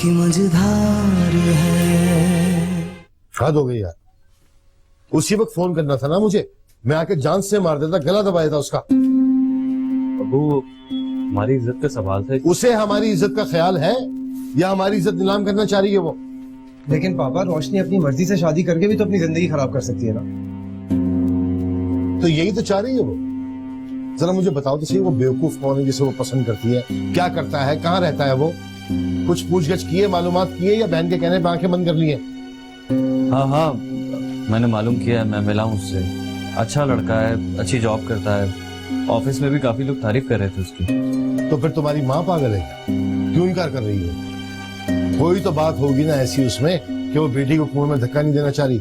की मझधार है। हद हो गई यार, उसी वक्त फोन करना था ना मुझे, मैं आके जान से मार देता, गला दबा देता उसका। अबू हमारी इज्जत का सवाल था। उसे हमारी इज्जत का ख्याल है या हमारी इज्जत नीलाम करना चाह रही है वो? लेकिन पापा, रोशनी अपनी मर्जी से शादी करके भी तो अपनी जिंदगी खराब कर सकती है ना। तो यही तो चाह रही है वो। जरा मुझे बताओ तो सही, वो बेवकूफ कौन है जिसे वो पसंद करती है? क्या करता है, कहाँ रहता है वो? कुछ पूछगछ की है, मालूमात की है, या बहन के कहने पे आंखें बंद कर ली है? हाँ मैंने मालूम किया है, मैं मिला हूँ उससे। अच्छा लड़का है, अच्छी जॉब करता है, ऑफिस में भी काफी लोग तारीफ कर रहे थे उसकी। तो फिर तुम्हारी माँ पागल है क्या? क्यों इनकार कर रही है? कोई तो बात होगी ना ऐसी उसमें कि वो बेटी को कुएं में धक्का नहीं देना चाह रही।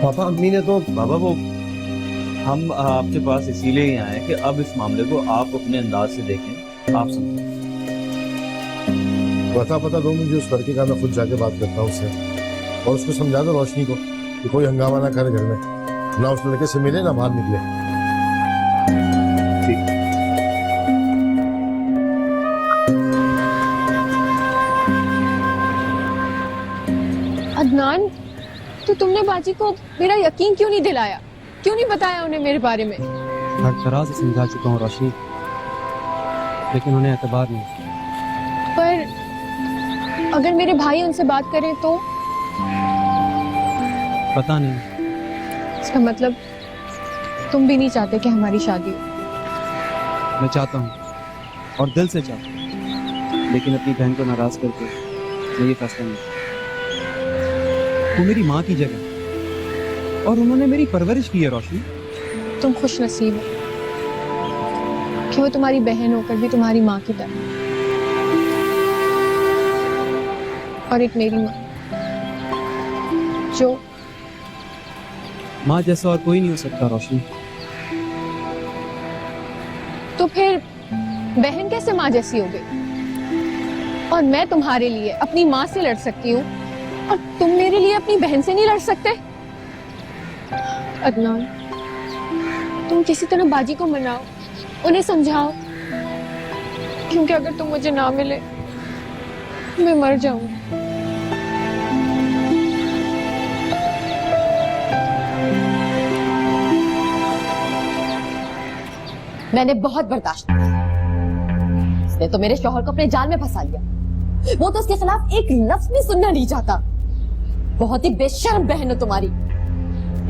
पापा, अम्मी ने तो बाबा वो हम आपके पास इसीलिए ही आए कि अब इस मामले को आप अपने अंदाज से देखें, आप समझें। पता दो मुझे उस लड़के का, मैं खुद जाके बात करता हूँ उससे, और उसको समझा दो रोशनी को कि कोई हंगामा ना करे घर में, ना उस लड़के से मिले ना बाहर निकले। ठीक। अदनान, तो तुमने बाजी को मेरा यकीन क्यों नहीं दिलाया? क्यों नहीं बताया उन्हें मेरे बारे में? हर तरह से समझा चुका हूँ रोशनी, लेकिन उन्हें एतबार नहीं। पर अगर मेरे भाई उनसे बात करें तो? पता नहीं। इसका मतलब तुम भी नहीं चाहते कि हमारी शादी हो? मैं चाहता हूँ, और दिल से चाहता हूँ, लेकिन अपनी बहन को नाराज करके मैं ये फैसला नहीं। वो मेरी माँ की जगह और उन्होंने मेरी परवरिश की है रोशनी। तुम खुश नसीब हो कि वो तुम्हारी बहन होकर भी तुम्हारी माँ की तरह, और एक मेरी माँ जो माँ जैसा और कोई नहीं हो सकता रोशनी। तो फिर बहन कैसे माँ जैसी हो गई? और मैं तुम्हारे लिए अपनी माँ से लड़ सकती हूँ और तुम मेरे लिए अपनी बहन से नहीं लड़ सकते? अदनान, तुम किसी तरह बाजी को मनाओ, उन्हें समझाओ, क्योंकि अगर तुम मुझे ना मिले मैं मर जाऊंगी। मैंने बहुत बर्दाश्त किया। इसने तो मेरे शौहर को अपने जाल में फंसा लिया। वो तो उसके खिलाफ एक लफ्ज भी सुनना नहीं चाहता। बहुत ही बेशर्म बहन हो तुम्हारी।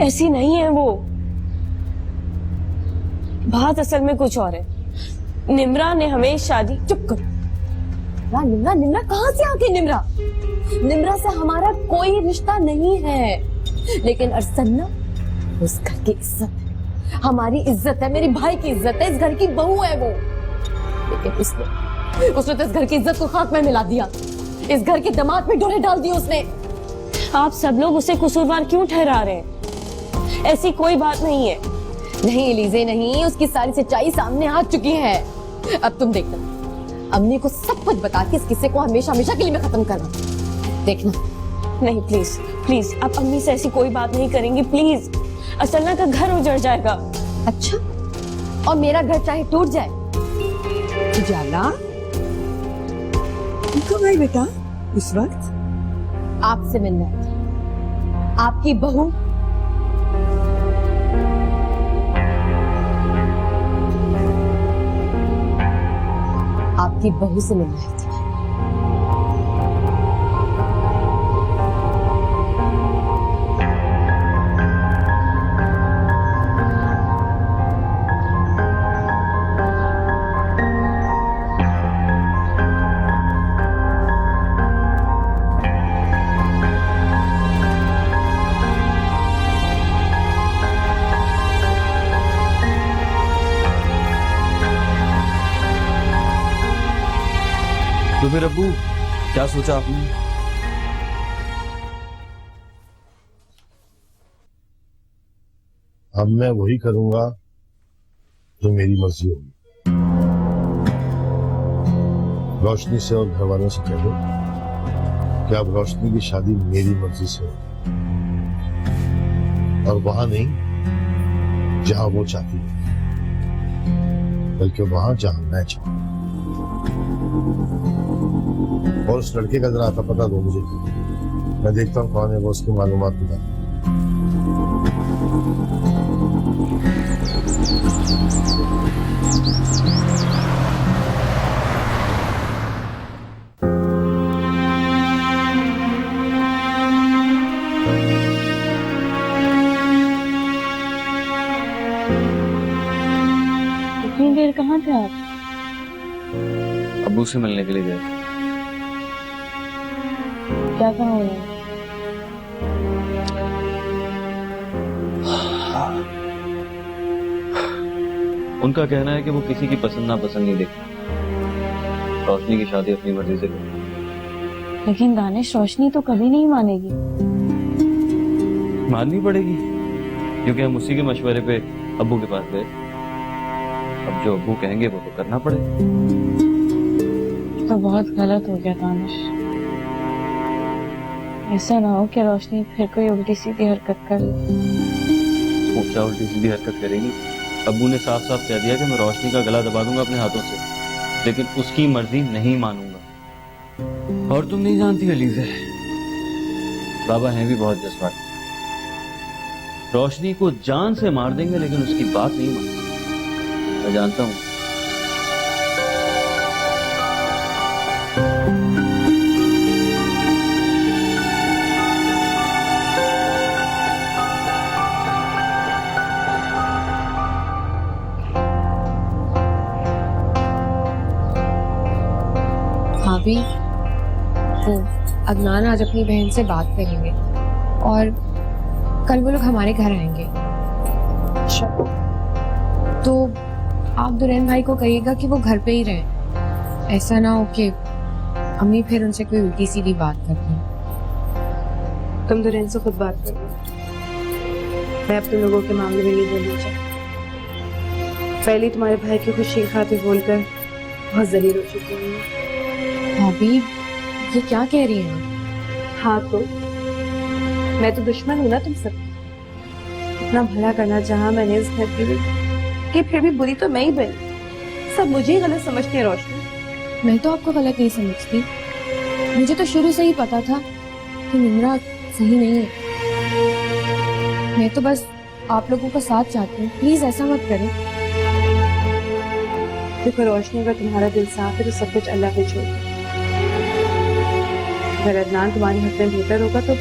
ऐसी नहीं है वो, बात असल में कुछ और है। निम्रा ने हमें शादी। चुप करो। निम्रा निम्रा कहाँ से आ गई? निम्रा निम्रा से हमारा कोई रिश्ता नहीं है, लेकिन अरसन्ना उस घर की इज्जत है, हमारी इज्जत है, मेरी भाई की इज्जत है, इस घर की बहू है वो। लेकिन उसने तो इस घर की इज्जत को खाक में मिला दिया, इस घर के दामाद में डोरे डाल दिए उसने। आप सब लोग उसे कसूरवार क्यों ठहरा रहे हैं? ऐसी कोई बात नहीं है। नहीं एलिज़े नहीं, उसकी सारी सच्चाई सामने आ चुकी है। अब तुम देखना, अम्मी को सब कुछ बता के इस किस्से को हमेशा हमेशा के लिए मैं खत्म करना। देखना। नहीं प्लीज प्लीज, आप अम्मी से ऐसी कोई बात नहीं करेंगी प्लीज। असलना का घर उजड़ जाएगा। अच्छा, और मेरा घर चाहे टूट जाए? उजाला, कब आई बेटा इस वक्त? आपसे मिलना, आपकी बहू। आपकी बहू से मिलना है। तो फिर अब्बू क्या सोचा आपने? अब मैं वही करूंगा जो मेरी मर्जी होगी। रोशनी से और घर वालों से कह दो कि अब रोशनी की शादी मेरी मर्जी से हो, और वहां नहीं जहां वो चाहती है, बल्कि वहां जहां मैं चाहूं। और उस लड़के का जरा आता पता दो मुझे, मैं देखता हूँ कौन है वो, उसकी मालूमात बता। इतनी देर कहाँ थे आप? अब्बू से मिलने के लिए गए। क्या कहा उन्होंने? उनका कहना है कि वो किसी की पसंद नापसंद नहीं देखते, रोशनी की शादी अपनी मर्जी से करें। लेकिन दानिश, रोशनी तो कभी नहीं मानेगी। माननी पड़ेगी, क्योंकि हम उसी के मशवरे पे अब्बू के पास गए। अब जो अब्बू कहेंगे वो तो करना पड़ेगा। तो बहुत गलत हो गया दानिश। ऐसा ना हो कि रोशनी फिर कोई उल्टी सीधी हरकत कर ले। वो क्या उल्टी सीधी हरकत करेगी? अब्बू ने साफ साफ कह दिया कि मैं रोशनी का गला दबा दूंगा अपने हाथों से, लेकिन उसकी मर्जी नहीं मानूंगा। और तुम नहीं जानती अलीज़े, बाबा हैं भी बहुत जज्बाती। रोशनी को जान से मार देंगे लेकिन उसकी बात नहीं मानेंगे। मैं जानता हूँ। भाभी, वो अदनान आज अपनी बहन से बात करेंगे और कल वो लोग हमारे घर आएंगे। तो आप दुल्हन भाई को कहिएगा कि वो घर पे ही रहें। ऐसा ना हो कि अम्मी फिर उनसे कोई उल्टी सीधी बात करती। तुम दुल्हन से खुद बात करो, मैं अपने लोगों के मामले में नहीं बोलना चाहती। पहले तुम्हारे भाई की खुशी खातिर बोलकर बहुत जलील हो चुकी हूँ। भाभी, ये क्या कह रही हैं आप? हाँ तो मैं तो दुश्मन हूँ ना तुम सब। इतना भला करना चाहा मैंने इस घर के लिए कि फिर भी बुरी तो मैं ही बनी। सब मुझे ही गलत समझते हैं रोशनी। मैं तो आपको गलत नहीं समझती। मुझे तो शुरू से ही पता था कि निम्रा सही नहीं है। मैं तो बस आप लोगों का साथ चाहती हूँ, प्लीज ऐसा मत करें। देखो रोशनी, अगर तुम्हारा दिल साफ है तो सब कुछ अल्लाह पे छोड़ दो। अगर अदनान तुम्हारी हक में बेहतर होगा तो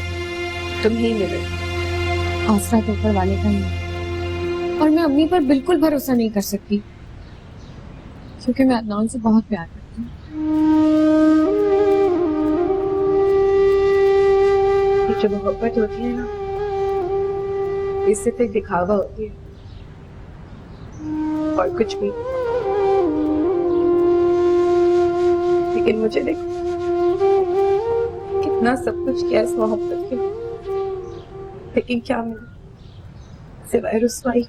तुम ही मिले। आसरा तो ऊपर वाले का ही है। और मैं अम्मी पर बिल्कुल भरोसा नहीं कर सकती, क्योंकि मैं अदनान से बहुत प्यार करती हूँ। जो मोहब्बत होती है ना, इससे तो एक दिखावा होती है और कुछ भी। लेकिन मुझे देखो कितना सब कुछ किया इस मोहब्बत के, लेकिन क्या मिला सिवाय रुसवाई।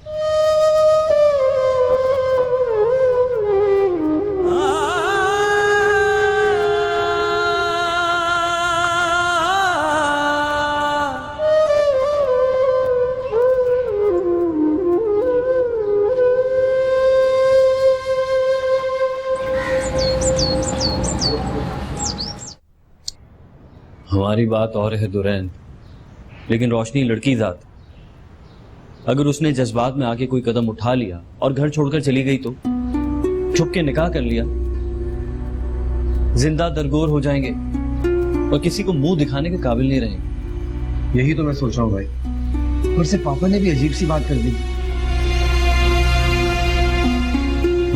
हमारी बात और है दुरैन, लेकिन रोशनी लड़की जात। अगर उसने जज्बात में आके कोई कदम उठा लिया और घर छोड़कर चली गई तो छुप के निकाह कर लिया, जिंदा दरगोर हो जाएंगे और किसी को मुंह दिखाने के काबिल नहीं रहेंगे। यही तो मैं सोच रहा हूँ भाई। और से पापा ने भी अजीब सी बात कर दी।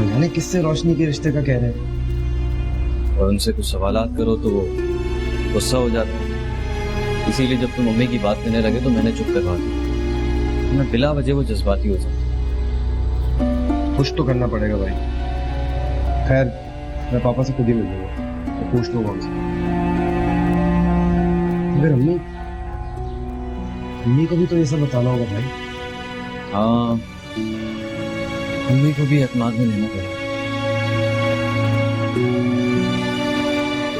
जाने किससे रोशनी के रिश्ते का कह रहे हैं। और उनसे कुछ सवालात करो तो वो गुस्सा हो जाता है। इसीलिए जब तुम मम्मी की बात करने लगे तो मैंने चुप करवा दी। मैं बिला वजह वो जज्बाती हो जाता। कुछ तो करना पड़ेगा भाई। खैर, मैं पापा से खुद ही मिल लूंगा तो पूछ लूंगा उनसे। मगर अम्मी को भी तो ये सब बताना होगा भाई। हाँ, मम्मी को भी एतमाद में लेना पड़ेगा।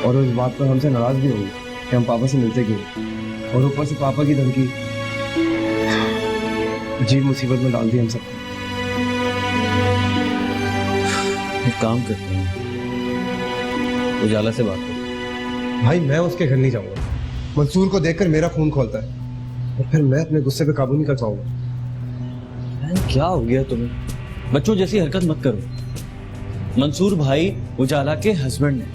और उस बात पर हमसे नाराज भी होंगे कि हम पापा से मिलते क्यों, और ऊपर से पापा की धमकी अजीब मुसीबत में डाल दी हम सबको। एक काम करते हैं, उजाला से बात करते हैं। भाई मैं उसके घर नहीं जाऊंगा। मंसूर को देखकर मेरा खून खोलता है और फिर मैं अपने गुस्से पे काबू नहीं कर पाऊंगा। क्या हो गया तुम्हें? बच्चों जैसी हरकत मत करो। मंसूर भाई उजाला के हस्बैंड ने,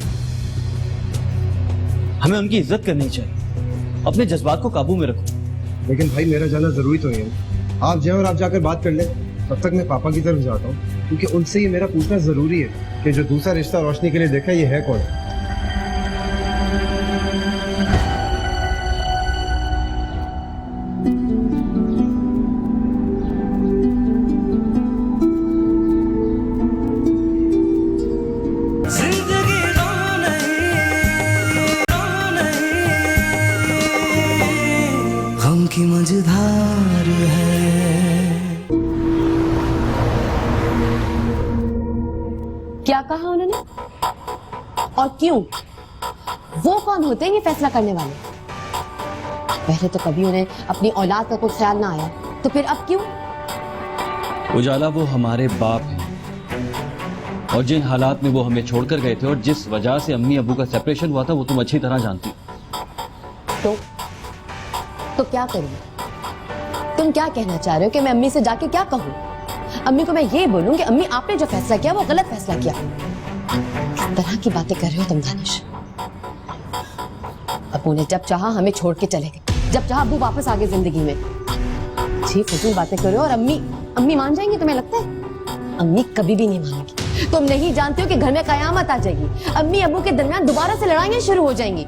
हमें उनकी इज्जत करनी चाहिए। अपने जज्बात को काबू में रखो। लेकिन भाई मेरा जाना जरूरी तो नहीं है। आप जाएं और आप जाकर बात कर लें, तब तक मैं पापा की तरफ जाता हूँ, क्योंकि उनसे ये मेरा पूछना जरूरी है कि जो दूसरा रिश्ता रोशनी के लिए देखा ये है कौन। जिंदगी रो नहीं, गम की मझधार है। क्या कहा उन्होंने और क्यों? वो कौन होते हैं ये फैसला करने वाले? पहले तो कभी उन्हें अपनी औलाद का कोई ख्याल ना आया, तो फिर अब क्यों? उजाला वो हमारे बाप हैं और जिन हालात में वो हमें छोड़कर गए थे और जिस वजह से अम्मी अब्बू का सेपरेशन हुआ था वो तुम अच्छी तरह जानती। तो क्या करूं? तुम क्या कहना चाह रहे हो कि मैं अम्मी से जाके क्या कहूं? अम्मी को मैं ये बोलूं कि अम्मी आपने जो फैसला किया वो गलत फैसला किया? किस तरह की बातें कर रहे हो तुम दानिश? अब्बू ने जब चाहा हमें छोड़ के चले गए, जब चाहा अब्बू वापस आ गए जिंदगी में। जी फजूल बातें कर रहे हो। और अम्मी मान जाएंगी तुम्हें लगता है? अम्मी कभी भी नहीं मानेगी। तुम नहीं जानते हो कि घर में कयामत आ जाएगी। अम्मी अब्बू के दरमियान दोबारा से लड़ाइयां शुरू हो जाएंगी।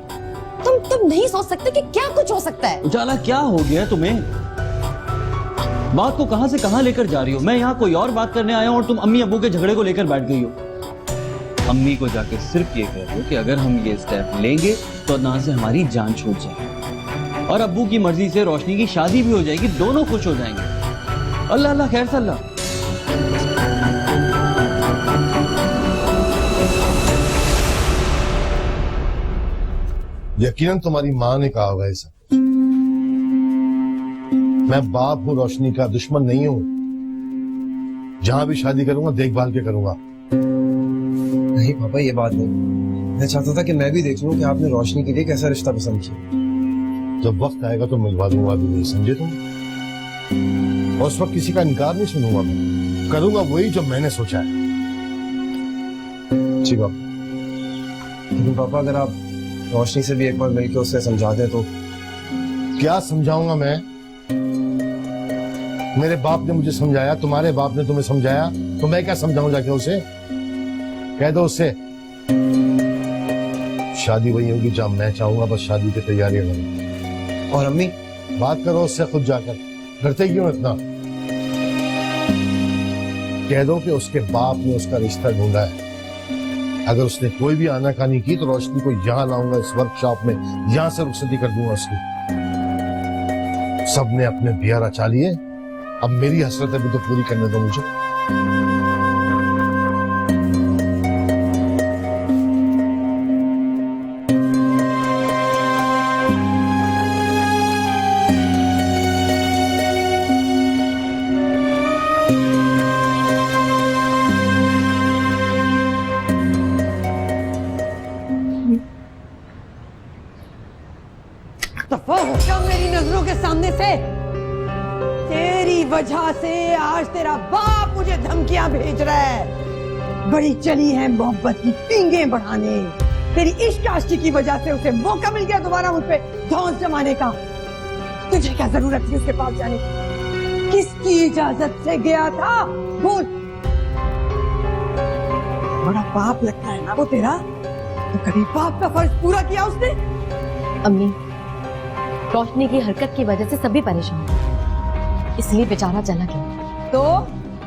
तुम नहीं सोच सकते कि क्या कुछ हो सकता है? उजाला क्या हो गया तुम्हें? बात को कहां से कहां लेकर जा रही हो? मैं यहाँ कोई और बात करने आया हूं और तुम अम्मी अब्बू के झगड़े को लेकर बैठ गई हो। अम्मी को जाके सिर्फ ये कह रही हो कि अगर हम ये स्टेप लेंगे तो अदनान से हमारी जान छूट जाएगी और अब्बू की मर्जी से रोशनी की शादी भी हो जाएगी, दोनों खुश हो जाएंगे। अल्लाह अल्लाह खैर सल्लाह। यकीनन तुम्हारी माँ ने कहा होगा ऐसा। मैं बाप हूं, रोशनी का दुश्मन नहीं हूं। जहां भी शादी करूंगा देखभाल के करूंगा। नहीं पापा ये बात नहीं। मैं चाहता था कि मैं भी देख लूं कि आपने रोशनी के लिए कैसा रिश्ता पसंद किया। जब वक्त आएगा तो मिलवा दूंगा भी, नहीं समझे तुम? और उस वक्त किसी का इनकार नहीं सुनूंगा। मैं करूंगा वही जो मैंने सोचा है। जी पापा। लेकिन पापा अगर आप रोशनी से भी एक बार मिलकर उससे समझा दें तो। क्या समझाऊंगा मैं? मेरे बाप ने मुझे समझाया, तुम्हारे बाप ने तुम्हें समझाया, तो मैं क्या समझाऊं जाके उसे? कह दो उससे शादी वही होगी जहां मैं चाहूंगा, बस शादी की तैयारियां करो। और अम्मी? बात करो उससे खुद जाकर। डरते क्यों इतना? कह दो कि उसके बाप ने उसका रिश्ता ढूंढा है। अगर उसने कोई भी आनाकानी की तो रोशनी को यहाँ लाऊंगा इस वर्कशॉप में, यहाँ से रुखसती कर दूंगा उसकी। सबने अपने बिया रचा लिए, अब मेरी हसरतें भी तो पूरी करने दो मुझे। दफा हो क्या मेरी नजरों के सामने से? तेरी वजह से आज तेरा बाप मुझे धमकियां भेज रहा है। बड़ी चली है मोहब्बत की पींगे बढ़ाने। तेरी इश्क आशिकी की वजह से उसे मौका मिल गया दोबारा मुझ पे धौंस जमाने का। तुझे क्या जरूरत थी उसके पास जाने की? किसकी इजाजत से गया था? बोल। बड़ा पाप लगता है ना वो तेरा? तो कभी बाप का फर्ज पूरा किया उसने? अम्मी, रोशनी की हरकत की वजह से सभी परेशान हैं, इसलिए बेचारा चला गया। तो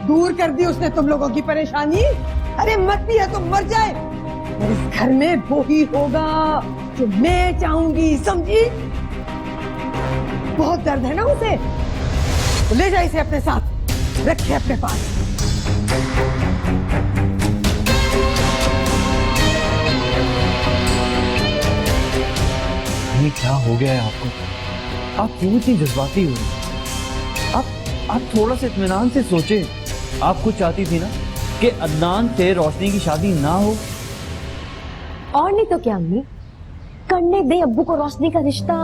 दूर कर दी उसने तुम लोगों की परेशानी? अरे मरती है तो मर जाए, और इस घर में वो ही होगा जो मैं चाहूंगी, समझी? बहुत दर्द है ना उसे, तो ले जाए इसे अपने साथ, रखे अपने पास। ये क्या हो गया है आपको? आप क्यों इतनी जज्बाती हो रही? आप थोड़ा सा इत्मीनान से सोचे। आप खुद चाहती थी ना कि अदनान से रोशनी की शादी ना हो। और नहीं तो क्या अम्मी, करने दे अब्बू को रोशनी का रिश्ता।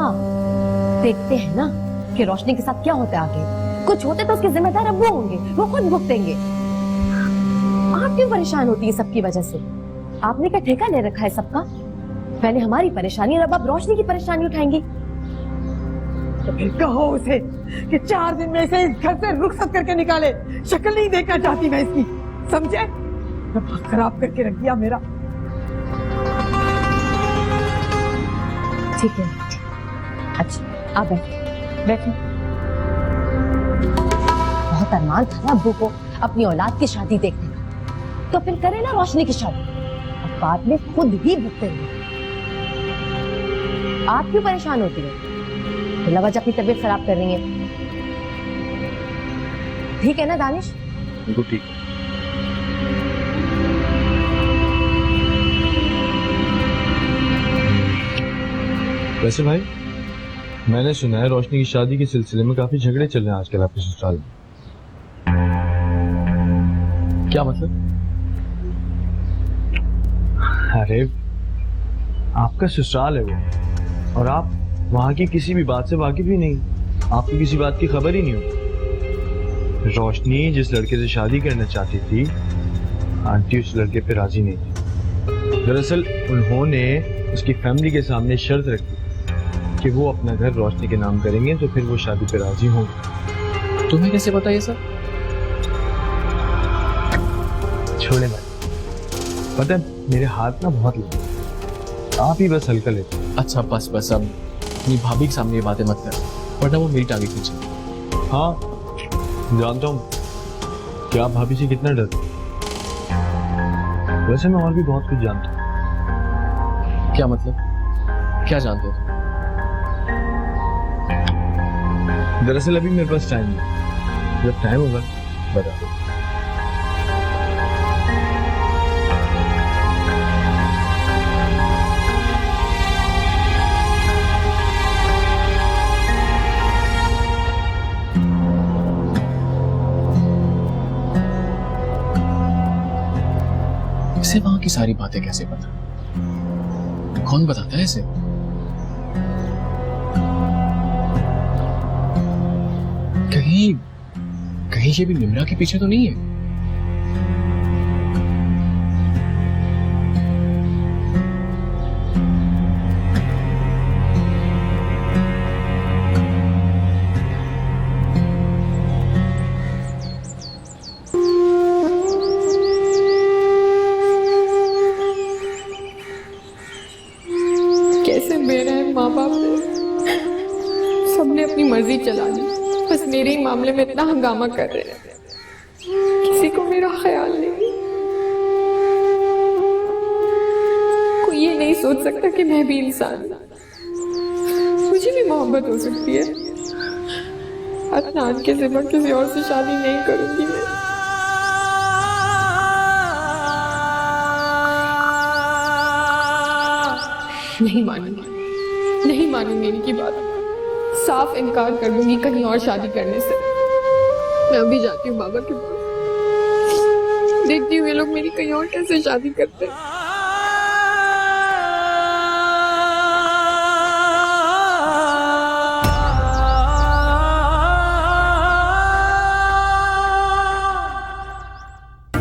देखते हैं ना कि रोशनी के साथ क्या होता है आगे। कुछ होते तो उसके जिम्मेदार अब्बू होंगे, वो खुद भुगतेंगे। आप क्यों परेशान होती है सबकी वजह से? आपने क्या ठेका ले रखा है सबका? पहले हमारी परेशानी और अब आप रोशनी की परेशानी उठाएंगी। तो फिर कहो उसे कि 4 दिन में इसे इस घर से रुखसत करके निकाले। शक्ल नहीं देखना चाहती मैं इसकी, समझे? दिमाग खराब करके रख दिया मेरा। ठीक है, अच्छा आप बैठो। बहुत अरमान था ना अब्बू को अपनी औलाद की शादी देखने का, तो फिर करे ना रोशनी की शादी। अब बाद में खुद ही भुगतेंगे। आप क्यों परेशान होती है? बिला वजह अपनी तबीयत खराब कर रही है। ठीक है ना दानिश? बिल्कुल ठीक है। वैसे भाई, मैंने सुना है रोशनी की शादी के सिलसिले में काफी झगड़े चल रहे हैं आजकल आपके ससुराल में। क्या मतलब? अरे आपका ससुराल है वो, और आप वहां की किसी भी बात से वाकिफ ही नहीं, आपको किसी बात की खबर ही नहीं होती। रोशनी जिस लड़के से शादी करना चाहती थी, आंटी उस लड़के पे राजी नहीं थी। दरअसल उन्होंने उसकी फैमिली के सामने शर्त रखी कि वो अपना घर रोशनी के नाम करेंगे, तो फिर वो शादी पे राजी होंगे। तुम्हें कैसे पता ये सब? छोड़े भाई, पता है मेरे हाथ ना बहुत लगे, आप ही बस हल्का लेते। अच्छा बस अब अपनी भाभी के सामने ये बातें मत कर, वरना वो मेरी टांगे खींचे। हाँ जानता हूँ कि आप भाभी से कितना डरते। वैसे मैं और भी बहुत कुछ जानता हूँ। क्या मतलब? क्या जानते हो? दरअसल अभी मेरे पास टाइम नहीं, जब टाइम होगा बता दो। इसे वहां की सारी बातें कैसे पता? कौन बताता है इसे? कहीं ये भी निम्रा के पीछे तो नहीं है? कैसे बेरहम माँ बाप ने सबने अपनी मर्जी चला ली, बस मेरे ही मामले में इतना हंगामा कर रहे हैं। किसी को मेरा ख्याल नहीं। कोई ये नहीं सोच सकता कि मैं भी इंसान हूं। मुझे भी मोहब्बत हो सकती है। अदनान के सिवा किसी और से शादी नहीं करूंगी मैं। नहीं मानूंगी इनकी बात। साफ इनकार कर दूंगी कहीं और शादी करने से। मैं अभी जाती हूँ बाबा के पास, देखती हूँ ये लोग मेरी कहीं और कैसे शादी करते हैं।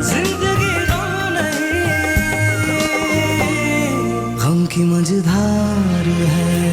जिंदगी गम नहीं, गम की मझधार है।